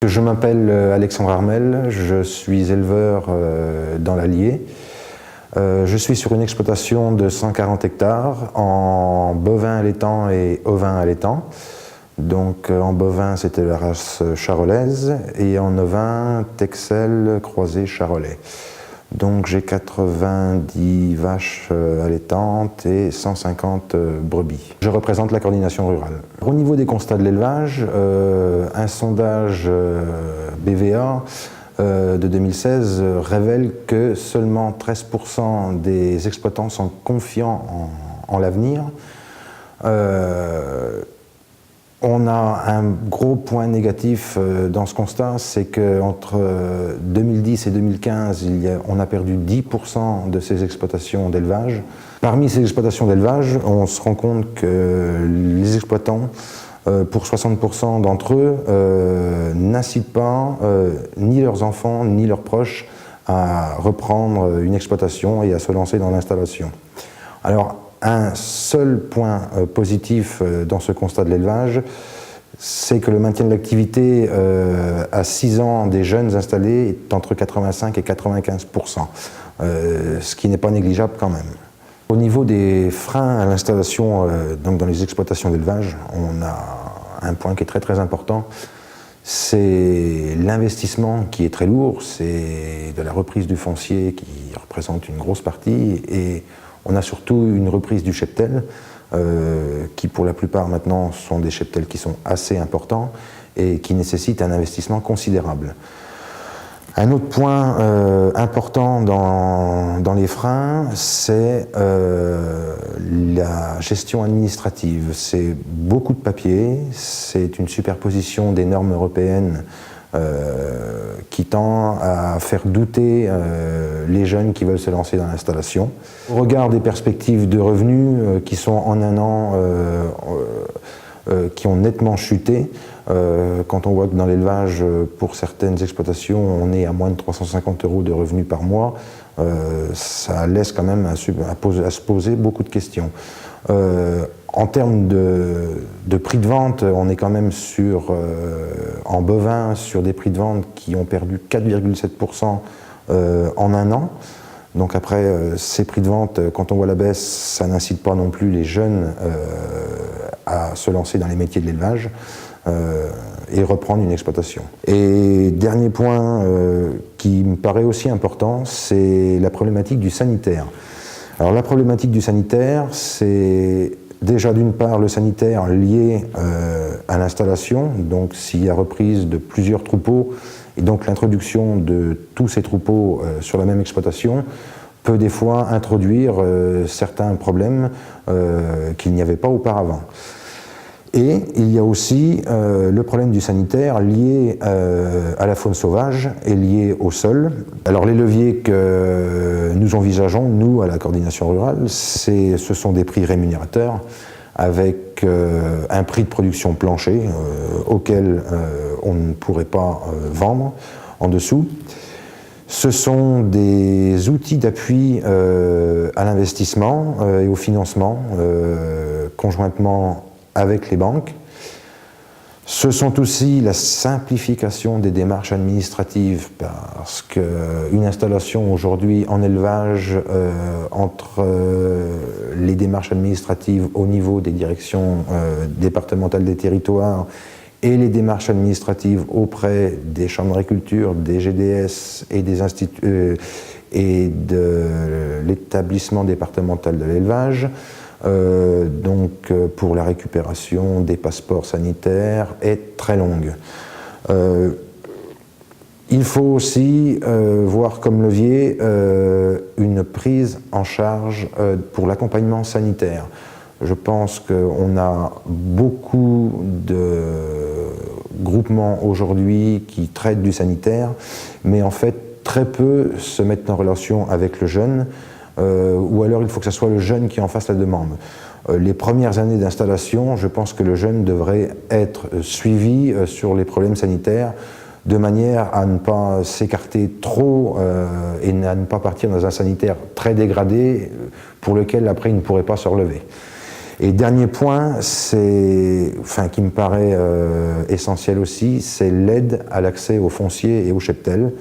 Je m'appelle Alexandre Armel, je suis éleveur dans l'Allier. Je suis sur une exploitation de 140 hectares en bovin allaitant et ovin allaitant. Donc en bovin c'était la race charolaise et en ovin Texel croisé charolais. Donc j'ai 90 vaches allaitantes et 150 brebis. Je représente la coordination rurale. Au niveau des constats de l'élevage, un sondage BVA de 2016 révèle que seulement 13% des exploitants sont confiants en l'avenir. On a un gros point négatif dans ce constat, c'est qu'entre 2010 et 2015, on a perdu 10% de ces exploitations d'élevage. Parmi ces exploitations d'élevage, on se rend compte que les exploitants, pour 60% d'entre eux, n'incitent pas ni leurs enfants ni leurs proches à reprendre une exploitation et à se lancer dans l'installation. Alors, un seul point positif dans ce constat de l'élevage, c'est que le maintien de l'activité à 6 ans des jeunes installés est entre 85 et 95%, ce qui n'est pas négligeable quand même. Au niveau des freins à l'installation donc dans les exploitations d'élevage, on a un point qui est très important, c'est l'investissement qui est très lourd, c'est de la reprise du foncier qui représente une grosse partie, et on a surtout une reprise du cheptel, qui pour la plupart maintenant sont des cheptels qui sont assez importants et qui nécessitent un investissement considérable. Un autre point important dans les freins, c'est la gestion administrative. C'est beaucoup de papier, c'est une superposition des normes européennes qui tend à faire douter les jeunes qui veulent se lancer dans l'installation. Au regard des perspectives de revenus qui sont en un an, qui ont nettement chuté, quand on voit que dans l'élevage, pour certaines exploitations, on est à moins de 350 € de revenus par mois, ça laisse quand même à se poser beaucoup de questions. En termes de prix de vente, on est quand même en bovin sur des prix de vente qui ont perdu 4,7% en un an. Donc après, ces prix de vente, quand on voit la baisse, ça n'incite pas non plus les jeunes à se lancer dans les métiers de l'élevage et reprendre une exploitation. Et dernier point qui me paraît aussi important, c'est la problématique du sanitaire. Alors la problématique du sanitaire, c'est déjà d'une part le sanitaire lié à l'installation, donc s'il y a reprise de plusieurs troupeaux, et donc l'introduction de tous ces troupeaux sur la même exploitation peut des fois introduire certains problèmes qu'il n'y avait pas auparavant. Et il y a aussi le problème du sanitaire lié à la faune sauvage et lié au sol. Alors les leviers que nous envisageons, nous, à la coordination rurale, ce sont des prix rémunérateurs avec un prix de production plancher auquel on ne pourrait pas vendre en dessous. Ce sont des outils d'appui à l'investissement et au financement conjointement avec les banques. Ce sont aussi la simplification des démarches administratives, parce qu'une installation aujourd'hui en élevage, entre les démarches administratives au niveau des directions départementales des territoires et les démarches administratives auprès des chambres d'agriculture, des GDS et des instituts et de l'établissement départemental de l'élevage, donc pour la récupération des passeports sanitaires est très longue. Il faut aussi voir comme levier une prise en charge pour l'accompagnement sanitaire. Je pense qu'on a beaucoup de groupements aujourd'hui qui traitent du sanitaire, mais en fait très peu se mettent en relation avec le jeune, ou alors il faut que ce soit le jeune qui en fasse la demande. Les premières années d'installation, je pense que le jeune devrait être suivi sur les problèmes sanitaires de manière à ne pas s'écarter trop et à ne pas partir dans un sanitaire très dégradé pour lequel après il ne pourrait pas se relever. Et dernier point, qui me paraît essentiel aussi, c'est l'aide à l'accès au foncier et au cheptel.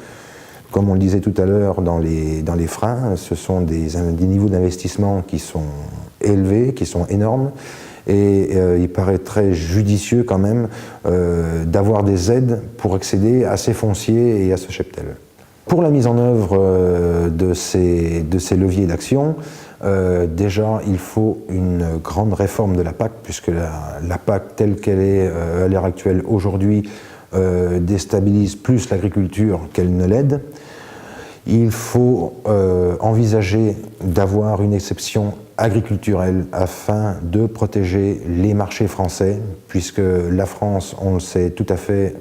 Comme on le disait tout à l'heure dans les freins, ce sont des niveaux d'investissement qui sont élevés, qui sont énormes, et il paraît très judicieux quand même d'avoir des aides pour accéder à ces fonciers et à ce cheptel. Pour la mise en œuvre de ces leviers d'action, déjà il faut une grande réforme de la PAC, puisque la PAC telle qu'elle est à l'heure actuelle aujourd'hui déstabilise plus l'agriculture qu'elle ne l'aide. Il faut envisager d'avoir une exception agriculturelle afin de protéger les marchés français, puisque la France, on le sait tout à fait,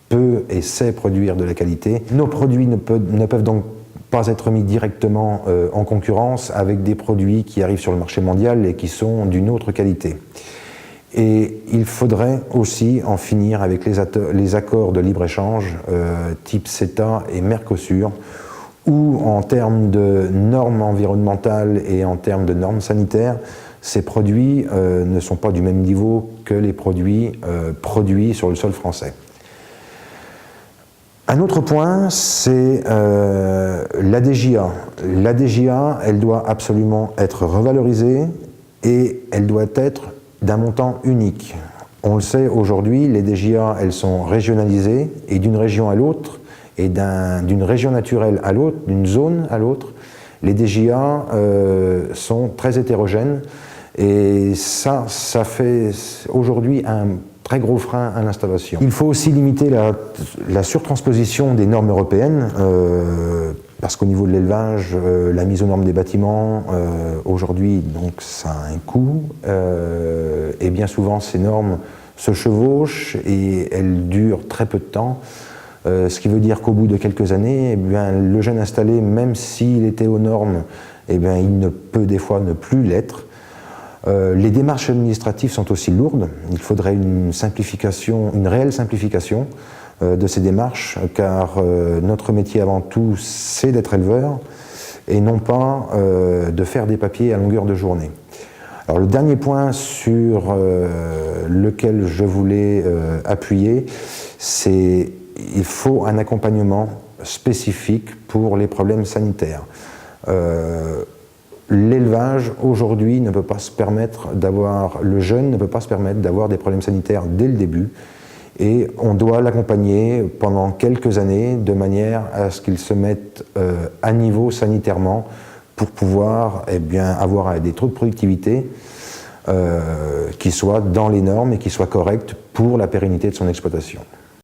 peut et sait produire de la qualité. Nos produits ne peuvent donc pas être mis directement en concurrence avec des produits qui arrivent sur le marché mondial et qui sont d'une autre qualité. Et il faudrait aussi en finir avec les accords de libre-échange type CETA et Mercosur, où en termes de normes environnementales et en termes de normes sanitaires, ces produits ne sont pas du même niveau que les produits produits sur le sol français. Un autre point, c'est la DJA. La DJA, elle doit absolument être revalorisée et elle doit être d'un montant unique. On le sait aujourd'hui, les DJA, elles sont régionalisées et d'une région à l'autre, et d'une région naturelle à l'autre, d'une zone à l'autre, les DJA sont très hétérogènes et ça fait aujourd'hui un très gros frein à l'installation. Il faut aussi limiter la surtransposition des normes européennes parce qu'au niveau de l'élevage, la mise aux normes des bâtiments, aujourd'hui, donc ça a un coût et bien souvent ces normes se chevauchent et elles durent très peu de temps. Ce qui veut dire qu'au bout de quelques années, eh bien, le jeune installé, même s'il était aux normes, eh bien, il ne peut des fois ne plus l'être. Les démarches administratives sont aussi lourdes. Il faudrait une simplification, une réelle simplification de ces démarches, car notre métier avant tout, c'est d'être éleveur et non pas de faire des papiers à longueur de journée. Alors, le dernier point sur lequel je voulais appuyer, c'est il faut un accompagnement spécifique pour les problèmes sanitaires. L'élevage, aujourd'hui, ne peut pas se permettre d'avoir, le jeune ne peut pas se permettre d'avoir des problèmes sanitaires dès le début, et on doit l'accompagner pendant quelques années de manière à ce qu'il se mette à niveau sanitairement pour pouvoir avoir des taux de productivité qui soient dans les normes et qui soient corrects pour la pérennité de son exploitation.